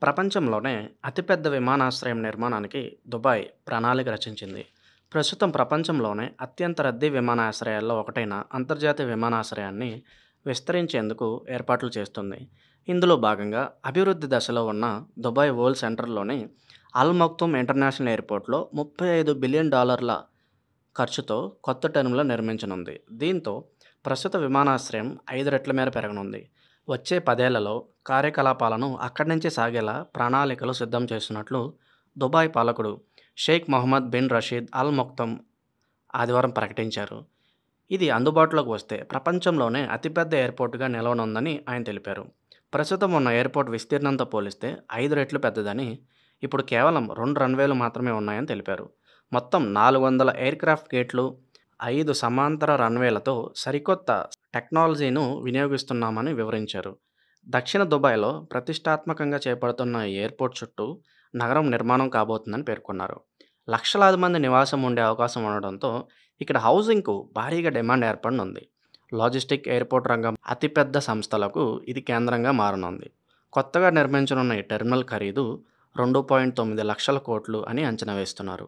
ప్రపంచంలోనే అతిపెద్ద విమానాశ్రయం నిర్మాణానికి దుబాయ్ ప్రణాళిక రచించింది. ప్రస్తుతం ప్రపంచంలోనే అత్యంత రద్దీ విమానాశ్రయాల్లో ఒకటైన అంతర్జాతీయ విమానాశ్రయాన్ని విస్తరించేందుకు ఏర్పాట్లు చేస్తుంది. ఇందులో భాగంగా అభివృద్ధి దశలో ఉన్న దుబాయ్ వరల్డ్ సెంటర్లోని అల్ మక్తూమ్ ఇంటర్నేషనల్ ఎయిర్పోర్ట్లో $35 బిలియన్ ఖర్చుతో కొత్త టెర్మినల్ నిర్మించనుంది. దీంతో ప్రస్తుత విమానాశ్రయం 5 రెట్ల మేర పెరగనుంది. వచ్చే 10 ఏళ్లలో కార్యకలాపాలను అక్కడి నుంచే సాగేలా ప్రణాళికలు సిద్ధం చేస్తున్నట్లు దుబాయ్ పాలకుడు Sheikh Mohammed bin Rashid Al Maktoum ఆదివారం ప్రకటించారు. ఇది అందుబాటులోకి వస్తే ప్రపంచంలోనే అతిపెద్ద ఎయిర్పోర్టుగా నిలవనుందని ఆయన తెలిపారు. ప్రస్తుతం ఉన్న ఎయిర్పోర్ట్ విస్తీర్ణంతో పోలిస్తే 5 రెట్లు పెద్దదని, ఇప్పుడు కేవలం 2 రన్వేలు మాత్రమే ఉన్నాయని తెలిపారు. మొత్తం 400 ఎయిర్క్రాఫ్ట్ గేట్లు, 5 సమాంతర రన్వేలతో సరికొత్త టెక్నాలజీను వినియోగిస్తున్నామని వివరించారు. దక్షిణ దుబాయ్లో ప్రతిష్టాత్మకంగా చేపడుతున్న ఈ ఎయిర్పోర్ట్ చుట్టూ నగరం నిర్మాణం కాబోతుందని పేర్కొన్నారు. లక్షలాది మంది నివాసం ఉండే అవకాశం ఉండడంతో ఇక్కడ హౌసింగ్కు భారీగా డిమాండ్ ఏర్పడనుంది. లాజిస్టిక్ ఎయిర్పోర్ట్ రంగం అతిపెద్ద సంస్థలకు ఇది కేంద్రంగా మారనుంది. కొత్తగా నిర్మించనున్న ఈ టెర్మినల్ ఖరీదు 2.9 లక్షల కోట్లు అని అంచనా వేస్తున్నారు.